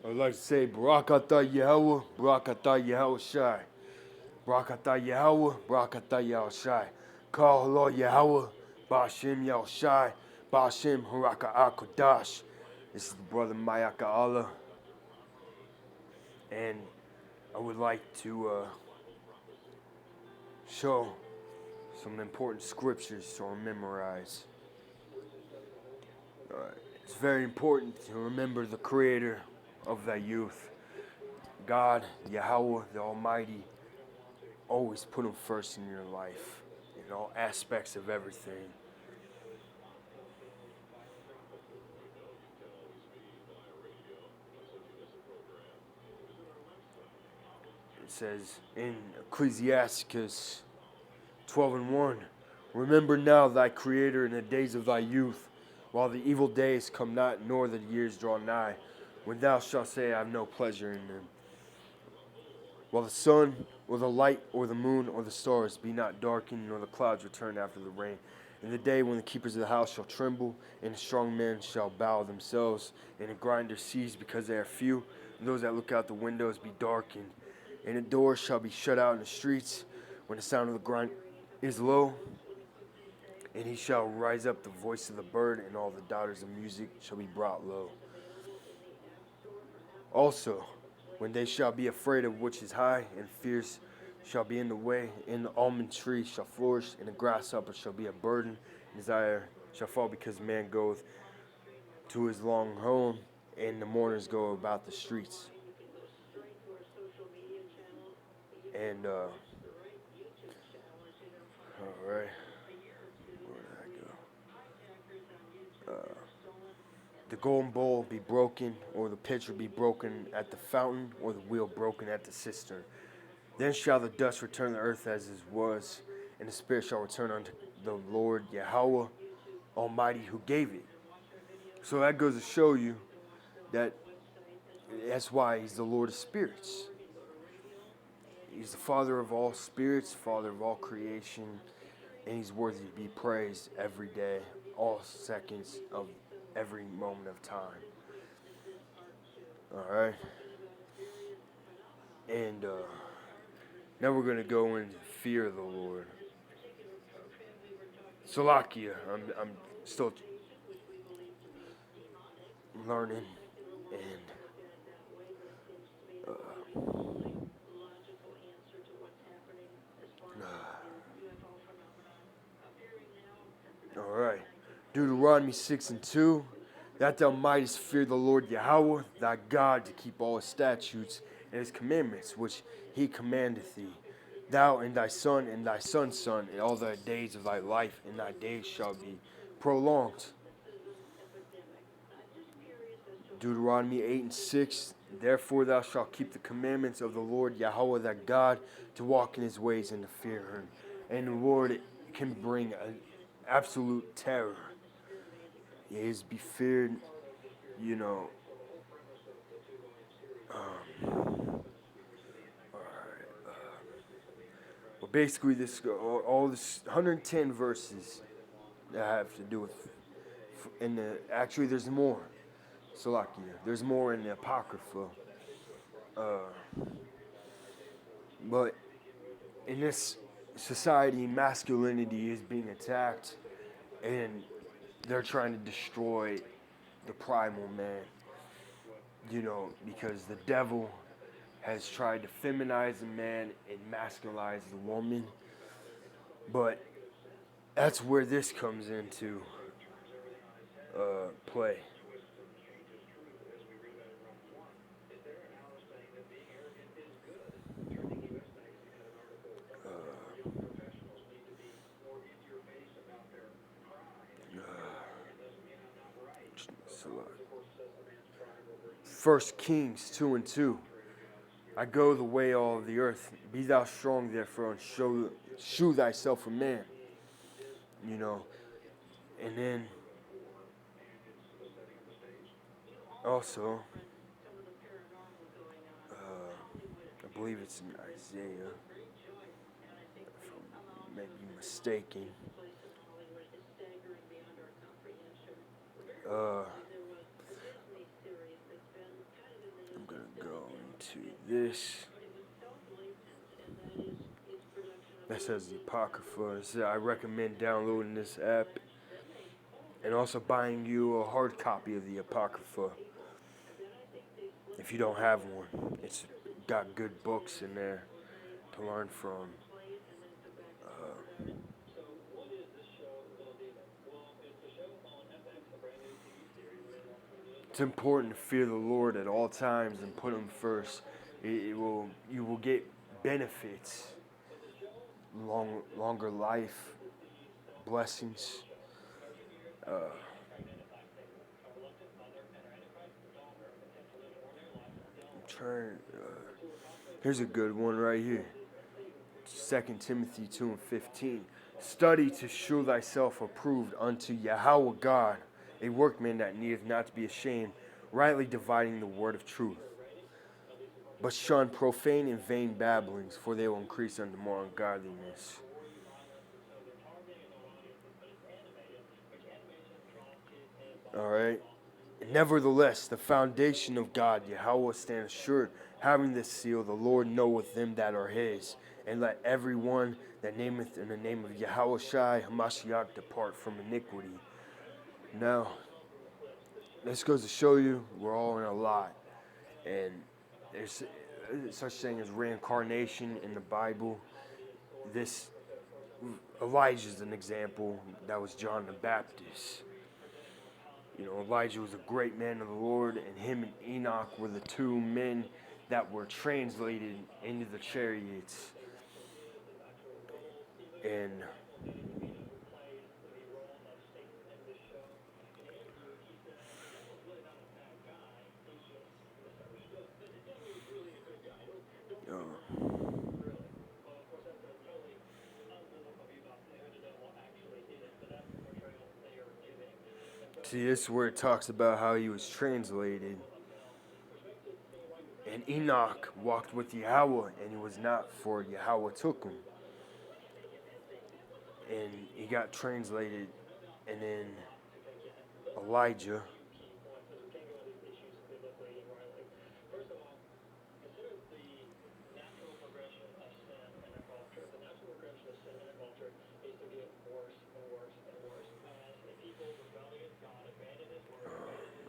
I'd like to say Barakatah Yahawah, Barakatah Yahawashi. Barakatah Yahawah, Barakatah Yahawashi. Call Lord Yahawah bahasham Yahawashi, bahasham Harakah. This is the brother Mayaka Allah, and I would like to show some important scriptures to memorize. It's very important to remember the creator of thy youth. God, Yahawah, the Almighty, always put him first in your life, in all aspects of everything. It says in Ecclesiasticus 12:1, remember now thy Creator in the days of thy youth, while the evil days come not, nor the years draw nigh, when thou shalt say, I have no pleasure in them. While the sun, or the light, or the moon, or the stars be not darkened, nor the clouds return after the rain. In the day when the keepers of the house shall tremble, and the strong men shall bow themselves, and the grinders cease because they are few, and those that look out the windows be darkened, and the doors shall be shut out in the streets, when the sound of the grind is low, and he shall rise up the voice of the bird, and all the daughters of music shall be brought low. Also, when they shall be afraid of which is high, and fears shall be in the way, and the almond tree shall flourish, and the grasshopper shall be a burden, and desire shall fall because man goeth to his long home, and the mourners go about the streets. And, all right, where did I go? The golden bowl be broken, or the pitcher be broken at the fountain, or the wheel broken at the cistern. Then shall the dust return to earth as it was, and the spirit shall return unto the Lord Yahawah Almighty who gave it. So that goes to show you that that's why he's the Lord of spirits. He's the Father of all spirits, Father of all creation, and he's worthy to be praised every day, all seconds of every moment of time. All right. And now we're going to go into fear of the Lord. Salakia, I'm still learning, and all right. Deuteronomy 6:2, that thou mightest fear the Lord Yahawah thy God, to keep all his statutes and his commandments which he commandeth thee, thou and thy son and thy son's son, and all thy days of thy life, and thy days shall be prolonged. Deuteronomy 8:6, therefore thou shalt keep the commandments of the Lord Yahawah thy God, to walk in his ways and to fear him. And the Lord can bring an absolute terror. He is be feared, you know. All right. Well, basically, all this 110 verses that have to do with, actually, there's more. Salakia, there's more in the Apocrypha. But in this society, masculinity is being attacked, and they're trying to destroy the primal man. Because the devil has tried to feminize the man and masculinize the woman. But that's where this comes into play. First Kings 2:2. I go the way all of the earth. Be thou strong therefore, and shew thyself a man. And then also, I believe it's in Isaiah, if I may be mistaken. going to go into this. That says the Apocrypha. So I recommend downloading this app and also buying you a hard copy of the Apocrypha if you don't have one. It's got good books in there to learn from. It's important to fear the Lord at all times and put Him first. You will get benefits, longer life, blessings. I'm trying. Here's a good one right here. 2 Timothy 2:15. Study to show thyself approved unto Yahawah God, a workman that needeth not to be ashamed, rightly dividing the word of truth. But shun profane and vain babblings, for they will increase unto more ungodliness. Alright. Nevertheless, the foundation of God, Yahawah, stands sure, having this seal, the Lord knoweth them that are his. And let every one that nameth in the name of Yahawashi Hamashiach depart from iniquity. Now, this goes to show you we're all in a lot. And there's such thing as reincarnation in the Bible. This Elijah's an example. That was John the Baptist. You know, Elijah was a great man of the Lord, and him and Enoch were the two men that were translated into the chariots. And see, this is where it talks about how he was translated. And Enoch walked with Yahawah, and he was not, for Yahawah took him. And he got translated, and then Elijah.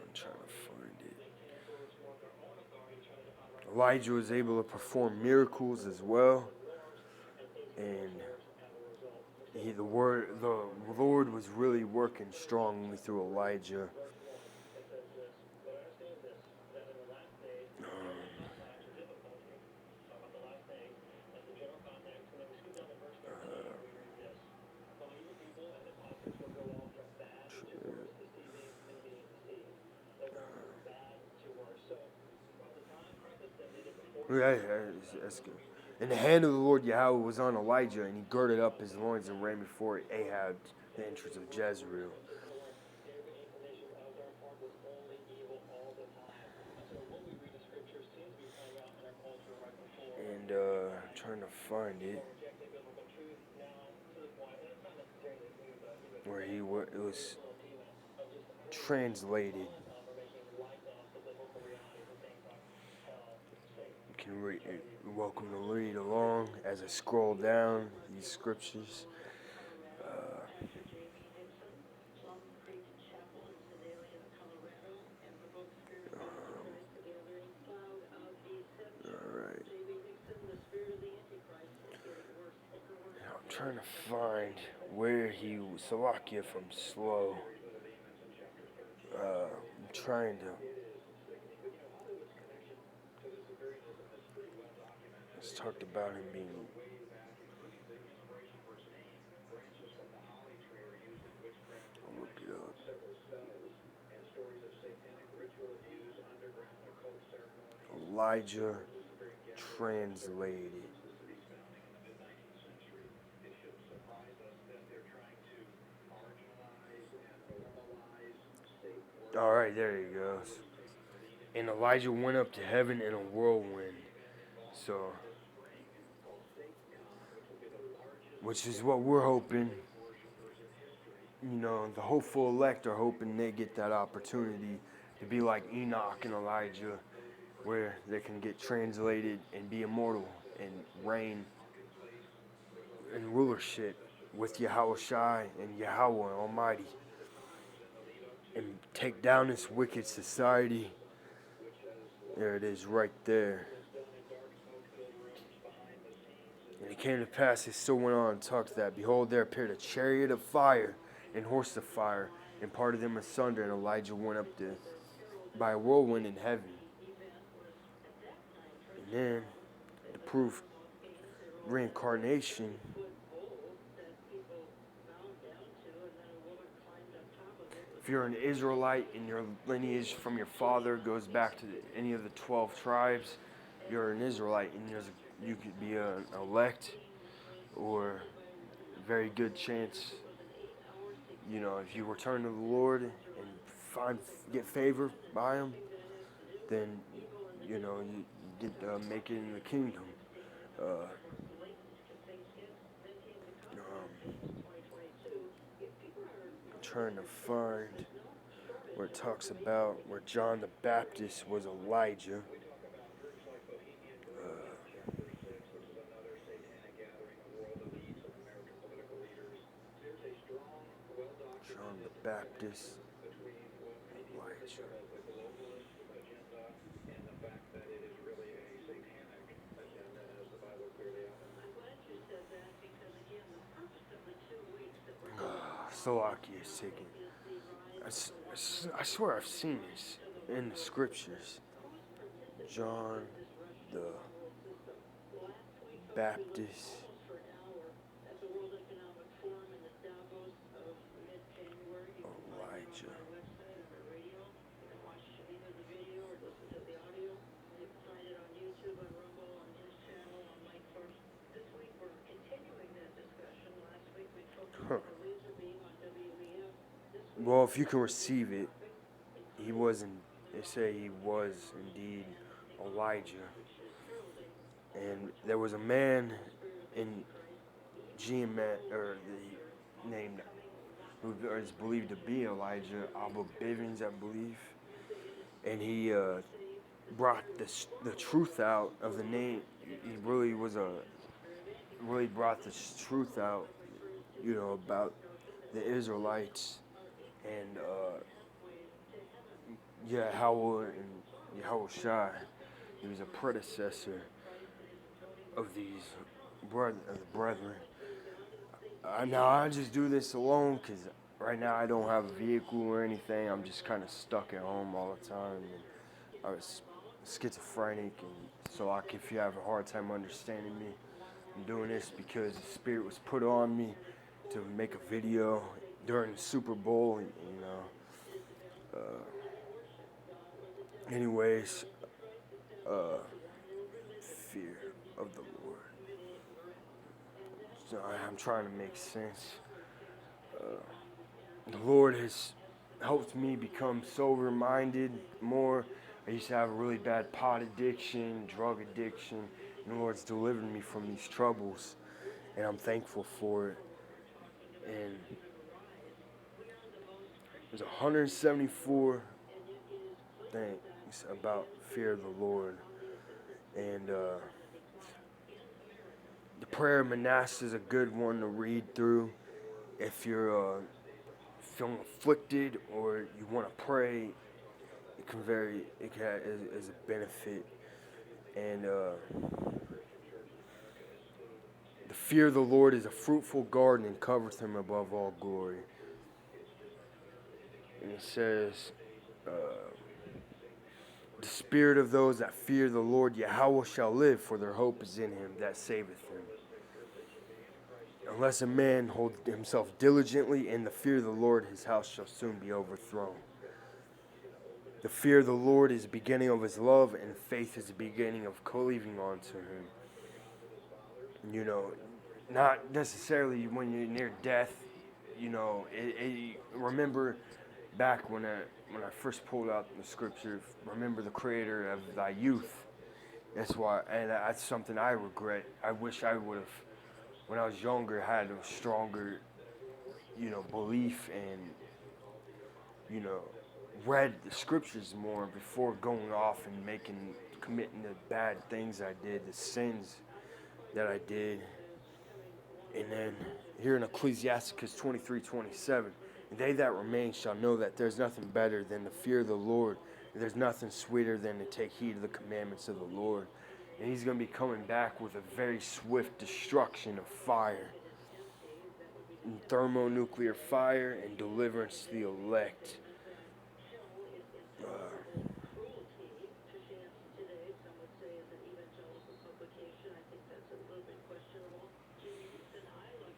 I'm trying to find it. Elijah was able to perform miracles as well, and the Lord was really working strongly through Elijah. Yeah, that's good. And the hand of the Lord Yahweh was on Elijah, and he girded up his loins and ran before Ahab, the entrance of Jezreel. And I'm trying to find it. Where it was translated. You're welcome to read along as I scroll down these scriptures. Alright. I'm trying to find where he was. Salakia if I'm slow. I'm trying to. It's talked about him being. I'll look it up. Elijah translated. All right, there he goes. And Elijah went up to heaven in a whirlwind. So, which is what we're hoping. You know, the hopeful elect are hoping they get that opportunity to be like Enoch and Elijah where they can get translated and be immortal and reign in rulership with Yahawashi and Yahawah Almighty and take down this wicked society. There it is right there. And it came to pass, it still went on and talked that, behold, there appeared a chariot of fire and horse of fire, and parted them asunder, and Elijah went up to by a whirlwind in heaven. And then, to prove reincarnation, if you're an Israelite and your lineage from your father goes back to any of the 12 tribes, you're an Israelite, and you could be an elect, or a very good chance, if you return to the Lord and get favor by Him, then you get make it in the kingdom. I'm trying to find where it talks about where John the Baptist was Elijah. John the Baptist, Elijah. Salaki is taken. I swear I've seen this in the scriptures. John the Baptist. Elijah. Huh. Well, if you can receive it, he wasn't. They say he was indeed Elijah, and there was a man in Geomet, or the named, who is believed to be Elijah, Abba Bivens, I believe, and he brought the truth out of the name. He really brought the truth out, about the Israelites and Yahawah and Yahawashi. He was a predecessor of these brethren. Now I just do this alone because right now I don't have a vehicle or anything. I'm just kind of stuck at home all the time. And I was schizophrenic, and so if you have a hard time understanding me, I'm doing this because the Spirit was put on me to make a video during the Super Bowl, anyways, fear of the Lord. So I'm trying to make sense. The Lord has helped me become sober-minded more. I used to have a really bad pot addiction, drug addiction, and the Lord's delivered me from these troubles, and I'm thankful for it. And there's 174 things about fear of the Lord. And the prayer of Manasseh is a good one to read through if you're feeling afflicted or you want to pray. It is a benefit. And the fear of the Lord is a fruitful garden and covereth him above all glory. And it says, the spirit of those that fear the Lord Yahawah shall live, for their hope is in him that saveth them. Unless a man hold himself diligently in the fear of the Lord, his house shall soon be overthrown. The fear of the Lord is the beginning of his love, and faith is the beginning of cleaving onto him. Not necessarily when you're near death. Remember back when I first pulled out the scripture, remember the Creator of thy youth. That's why, and that's something I regret. I wish I would have, when I was younger, had a stronger, belief and, read the scriptures more before going off and committing the bad things I did, the sins that I did. And then here in Ecclesiasticus 23:27, and they that remain shall know that there's nothing better than the fear of the Lord, and there's nothing sweeter than to take heed of the commandments of the Lord. And he's going to be coming back with a very swift destruction of fire, and thermonuclear fire, and deliverance to the elect.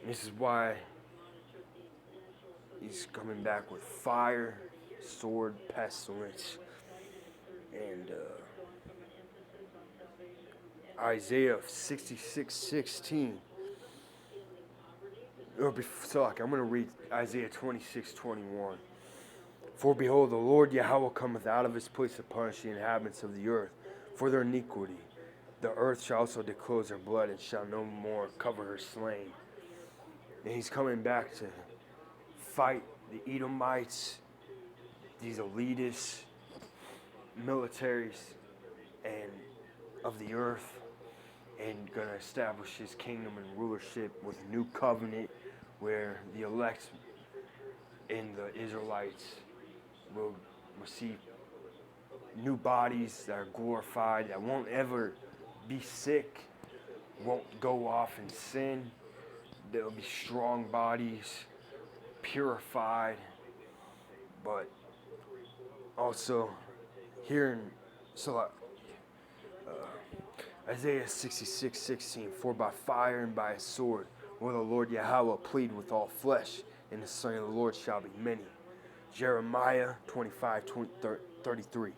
This is why he's coming back with fire, sword, pestilence, and Isaiah 66:16. I'm going to read Isaiah 26:21. For behold, the Lord Yahawah cometh out of his place to punish the inhabitants of the earth for their iniquity. The earth shall also disclose her blood, and shall no more cover her slain. And he's coming back to fight the Edomites, these elitists, militaries, and of the earth, and going to establish his kingdom and rulership with a new covenant where the elect and the Israelites will receive new bodies that are glorified, that won't ever be sick, won't go off in sin. They'll be strong bodies, purified, but also here in Isaiah 66:16, for by fire and by a sword will the Lord Yahawah plead with all flesh, and the slain of the Lord shall be many. Jeremiah 25:33,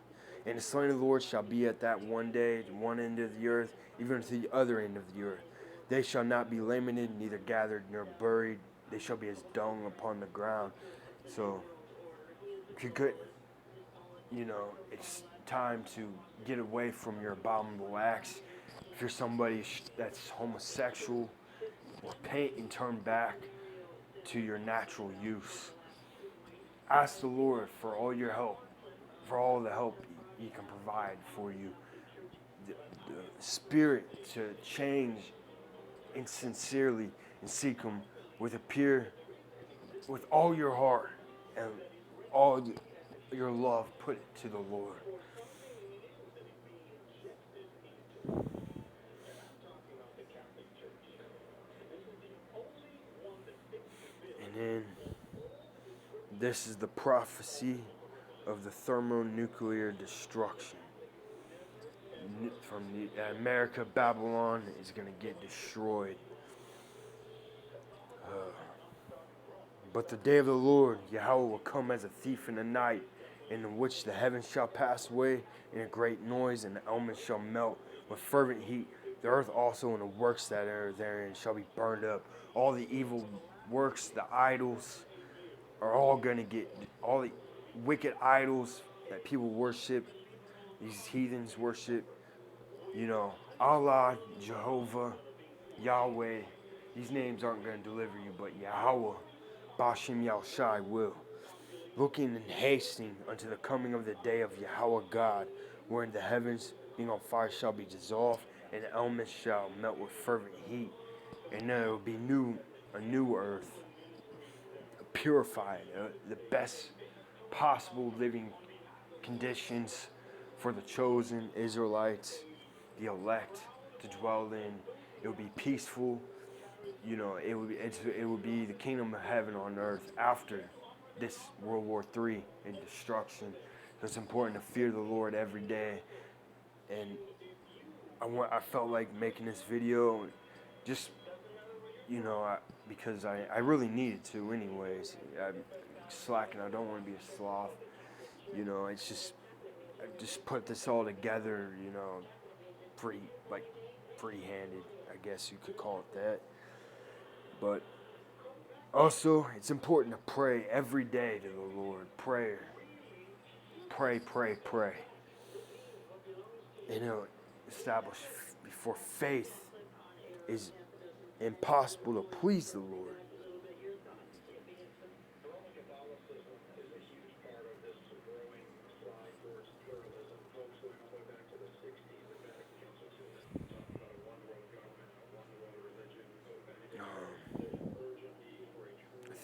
and the slain of the Lord shall be at that one day at one end of the earth, even to the other end of the earth. They shall not be lamented, neither gathered nor buried. They shall be as dung upon the ground. So, if you could, it's time to get away from your abominable acts. If you're somebody that's homosexual, repent and turn back to your natural use. Ask the Lord for all your help, for all the help He can provide for you. The spirit to change and sincerely and seek Him with all your heart and all your love. Put it to the Lord. And then this is the prophecy of the thermonuclear destruction. From America, Babylon is going to get destroyed. But the day of the Lord, Yahawah, will come as a thief in the night, in which the heavens shall pass away in a great noise, and the elements shall melt with fervent heat. The earth also and the works that are therein shall be burned up. All the evil works, the idols, are all going to get, all the wicked idols that people worship, these heathens worship, Allah, Jehovah, Yahweh. These names aren't going to deliver you, but Yahawah bahasham Yahawashi will. Looking and hasting unto the coming of the day of Yahawah God, wherein the heavens being on fire shall be dissolved, and the elements shall melt with fervent heat. And there will be a new earth, purified, the best possible living conditions for the chosen Israelites, the elect, to dwell in. It will be peaceful. It would be the kingdom of heaven on earth after this World War III and destruction. So it's important to fear the Lord every day. And I felt like making this video just, because I really needed to anyways. I'm slacking. I don't want to be a sloth. It's just, I just put this all together, free-handed, I guess you could call it that. But also, it's important to pray every day to the Lord. Prayer. Pray. Establish before faith is impossible to please the Lord.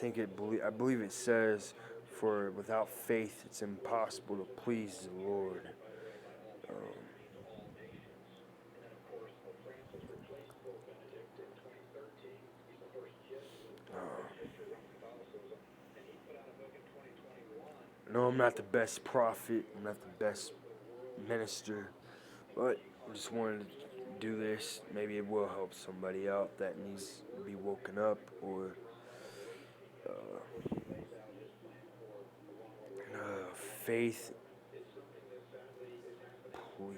I believe it says, for without faith it's impossible to please the Lord. Um, no, I'm not the best prophet. I'm not the best minister, but I just wanted to do this. Maybe it will help somebody out that needs to be woken up, or uh, faith, please.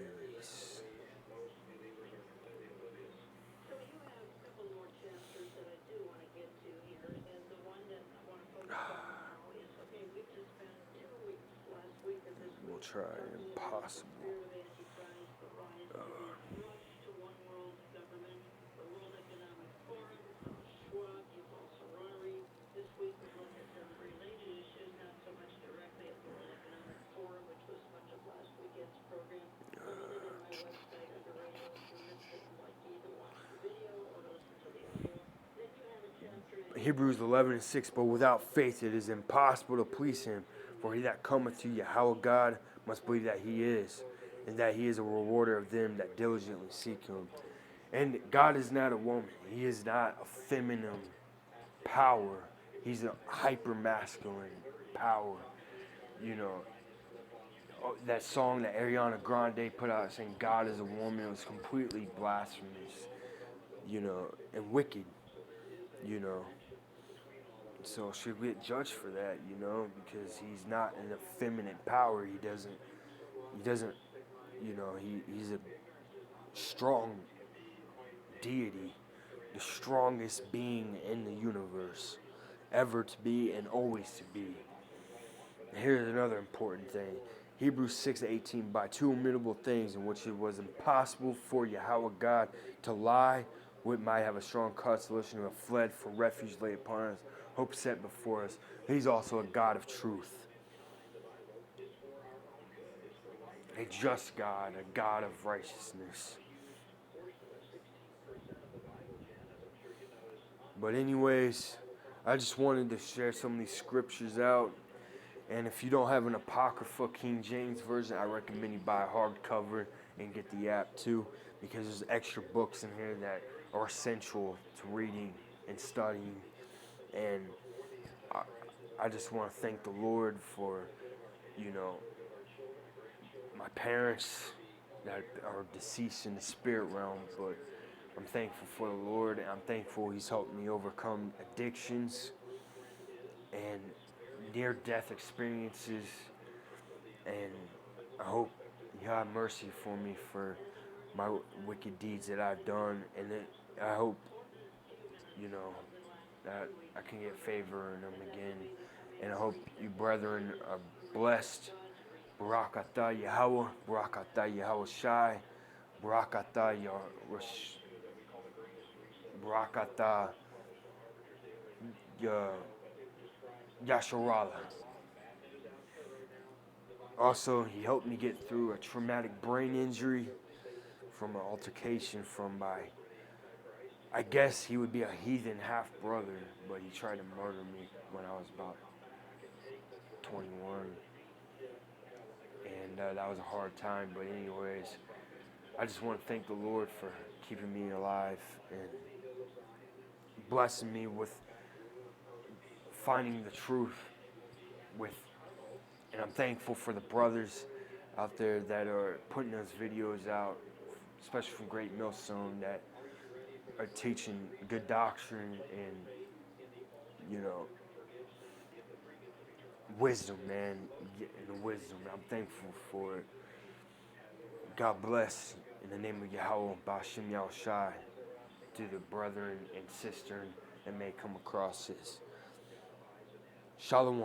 We'll try impossible. Uh, Hebrews 11:6, but without faith it is impossible to please him. For he that cometh to Yahawah God must believe that he is, and that he is a rewarder of them that diligently seek him. And God is not a woman. He is not a feminine power. He's a hyper masculine power. You know, that song that Ariana Grande put out saying God is a woman was completely blasphemous, and wicked, you know. So should we get judged for that, because he's not an effeminate power. He doesn't, he's a strong deity, the strongest being in the universe, ever to be and always to be. And here's another important thing. Hebrews 6:18, by two immutable things in which it was impossible for Yahawah God to lie, we might have a strong consolation who have fled for refuge laid upon us, hope set before us. He's also a God of truth, a just God, a God of righteousness. But anyways, I just wanted to share some of these scriptures out. And if you don't have an Apocrypha King James version, I recommend you buy a hardcover and get the app too, because there's extra books in here that are essential to reading and studying. And I just want to thank the Lord for, my parents that are deceased in the spirit realm, but I'm thankful for the Lord, and I'm thankful He's helped me overcome addictions and near-death experiences, and I hope You have mercy for me for my wicked deeds that I've done, and I hope, that I can get favor in them again, and I hope you brethren are blessed. Barakatah Yahawah, Barakatah Yahawashi, Barakatah Barakatah Yasharallah. Also, he helped me get through a traumatic brain injury from an altercation from I guess he would be a heathen half brother, but he tried to murder me when I was about 21. And that was a hard time, but anyways, I just want to thank the Lord for keeping me alive and blessing me with finding the truth and I'm thankful for the brothers out there that are putting those videos out, especially from Great Millstone, that are teaching good doctrine and, wisdom, man, and wisdom. I'm thankful for it. God bless in the name of Yahawah bahasham Yahawashi to the brethren and sister that may come across this. Shalom.